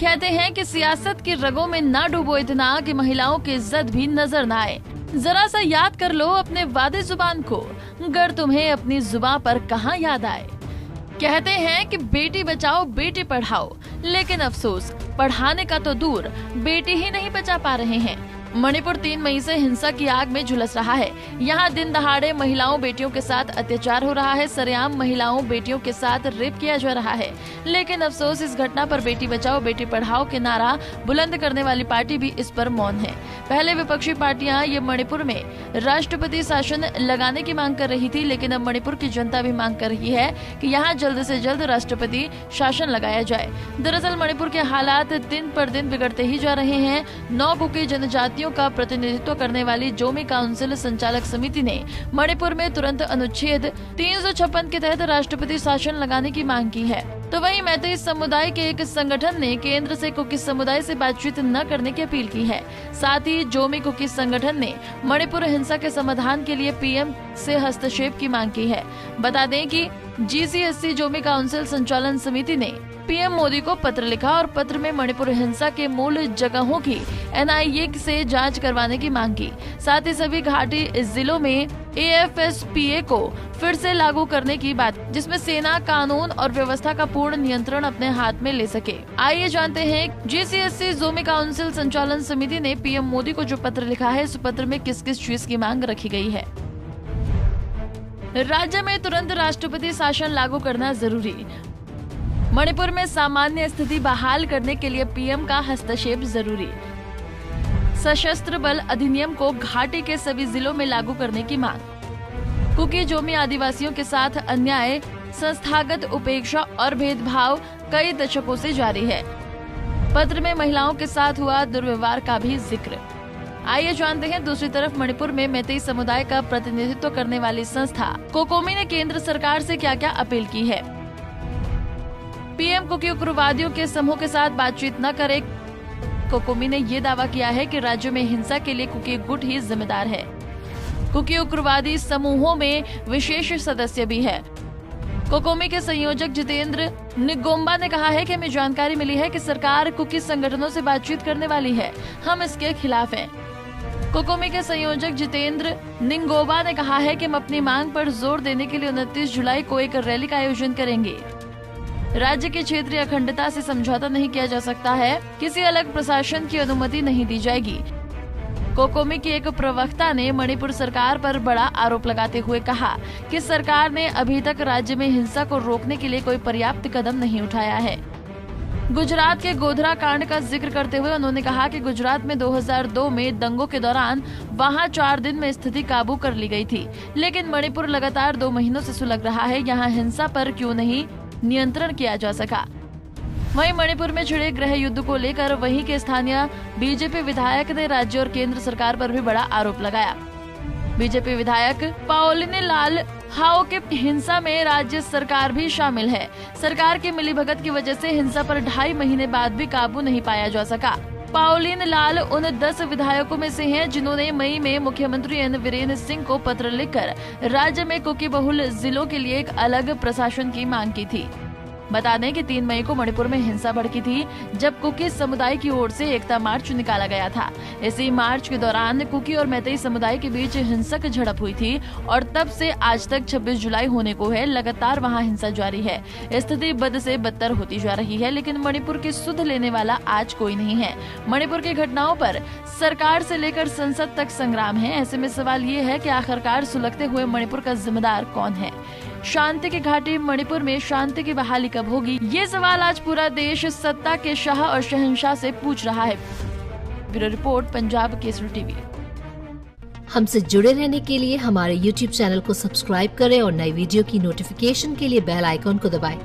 कहते हैं कि सियासत की रगों में ना डूबो इतना कि महिलाओं की इज्जत भी नजर न आए। जरा सा याद कर लो अपने वादे जुबान को, गर तुम्हें अपनी जुबान पर कहाँ याद आए। कहते हैं कि बेटी बचाओ बेटी पढ़ाओ, लेकिन अफसोस पढ़ाने का तो दूर बेटी ही नहीं बचा पा रहे हैं। मणिपुर 3 मई से हिंसा की आग में झुलस रहा है। यहाँ दिन दहाड़े महिलाओं बेटियों के साथ अत्याचार हो रहा है, सरेआम महिलाओं बेटियों के साथ रेप किया जा रहा है। लेकिन अफसोस इस घटना पर बेटी बचाओ बेटी पढ़ाओ के नारा बुलंद करने वाली पार्टी भी इस पर मौन है। पहले विपक्षी पार्टियां ये मणिपुर में राष्ट्रपति शासन लगाने की मांग कर रही थी, लेकिन अब मणिपुर की जनता भी मांग कर रही है कि यहाँ जल्द से जल्द राष्ट्रपति शासन लगाया जाए। दरअसल मणिपुर के हालात दिन पर दिन बिगड़ते ही जा रहे हैं। 9 कुकी जनजातियों का प्रतिनिधित्व करने वाली जोमी काउंसिल संचालक समिति ने मणिपुर में तुरंत अनुच्छेद 356 के तहत राष्ट्रपति शासन लगाने की मांग की है। तो वहीं मैतेई समुदाय के एक संगठन ने केंद्र से कुकी समुदाय से बातचीत न करने की अपील की है। साथ ही जोमी कुकी संगठन ने मणिपुर हिंसा के समाधान के लिए पीएम से हस्तक्षेप की मांग की है। बता दें कि GCSC जोमी काउंसिल संचालन समिति ने पीएम मोदी को पत्र लिखा और पत्र में मणिपुर हिंसा के मूल जगहों की NIA से जांच करवाने की मांग की। साथ ही सभी घाटी जिलों में AFSPA को फिर से लागू करने की बात, जिसमें सेना कानून और व्यवस्था का पूर्ण नियंत्रण अपने हाथ में ले सके। आइए जानते हैं GCSC जोमी काउंसिल संचालन समिति ने पीएम मोदी को जो पत्र लिखा है, इस पत्र में किस किस चीज की मांग रखी गई है। राज्य में तुरंत राष्ट्रपति शासन लागू करना जरूरी। मणिपुर में सामान्य स्थिति बहाल करने के लिए पीएम का हस्तक्षेप जरूरी। सशस्त्र बल अधिनियम को घाटी के सभी जिलों में लागू करने की मांग। कुकी जोमी आदिवासियों के साथ अन्याय, संस्थागत उपेक्षा और भेदभाव कई दशकों से जारी है। पत्र में महिलाओं के साथ हुआ दुर्व्यवहार का भी जिक्र। आइए जानते हैं दूसरी तरफ मणिपुर में मैतेई समुदाय का प्रतिनिधित्व करने वाली संस्था कोकोमी ने केंद्र सरकार से क्या क्या अपील की है। पीएम कुकी उग्रवादियों के समूह के साथ बातचीत न करे। कोकोमी ने ये दावा किया है कि राज्य में हिंसा के लिए कुकी गुट ही जिम्मेदार है। कुकी उग्रवादी समूहों में विशेष सदस्य भी है। कोकोमी के संयोजक जितेंद्र निगोम्बा ने कहा है कि हमें जानकारी मिली है कि सरकार कुकी संगठनों से बातचीत करने वाली है, हम इसके खिलाफ हैं। कोकोमी के संयोजक जितेंद्र निंगोबा ने कहा है कि हम अपनी मांग पर जोर देने के लिए 29 जुलाई को एक रैली का आयोजन करेंगे। राज्य की क्षेत्रीय अखंडता से समझौता नहीं किया जा सकता है, किसी अलग प्रशासन की अनुमति नहीं दी जाएगी। कोकोमी की एक प्रवक्ता ने मणिपुर सरकार पर बड़ा आरोप लगाते हुए कहा कि सरकार ने अभी तक राज्य में हिंसा को रोकने के लिए कोई पर्याप्त कदम नहीं उठाया है। गुजरात के गोधरा कांड का जिक्र करते हुए उन्होंने कहा कि गुजरात में 2002 में दंगों के दौरान वहां 4 दिन में स्थिति काबू कर ली गई थी, लेकिन मणिपुर लगातार 2 महीनों से सुलग रहा है। यहाँ हिंसा पर क्यों नहीं नियंत्रण किया जा सका। वहीं मणिपुर में छिड़े गृह युद्ध को लेकर वहीं के स्थानीय बीजेपी विधायक ने राज्य और केंद्र सरकार पर भी बड़ा आरोप लगाया। बीजेपी विधायक पाओलिने लाल हाओ के हिंसा में राज्य सरकार भी शामिल है। सरकार की मिलीभगत की वजह से हिंसा पर 2.5 महीने बाद भी काबू नहीं पाया जा सका। पाओलिन लाल उन 10 विधायकों में से हैं जिन्होंने मई में मुख्यमंत्री एन वीरेंद्र सिंह को पत्र लिखकर राज्य में कुकी बहुल जिलों के लिए एक अलग प्रशासन की मांग की थी। बता दें कि 3 मई को मणिपुर में हिंसा भड़की थी, जब कुकी समुदाय की ओर से एकता मार्च निकाला गया था। इसी मार्च के दौरान कुकी और मैतेई समुदाय के बीच हिंसक झड़प हुई थी और तब से आज तक 26 जुलाई होने को है, लगातार वहां हिंसा जारी है। स्थिति बद से बदतर होती जा रही है, लेकिन मणिपुर की सुध लेने वाला आज कोई नहीं है। मणिपुर की घटनाओं पर सरकार से लेकर संसद तक संग्राम है। ऐसे में सवाल ये है कि आखिरकार सुलगते हुए मणिपुर का जिम्मेदार कौन है? शांति की घाटी मणिपुर में शांति की बहाली कब होगी? ये सवाल आज पूरा देश सत्ता के शाह और शहंशाह से पूछ रहा है। Bureau report, Punjab Kesari TV. हमसे जुड़े रहने के लिए हमारे YouTube चैनल को सब्सक्राइब करें और नई वीडियो की नोटिफिकेशन के लिए बेल आइकॉन को दबाएं।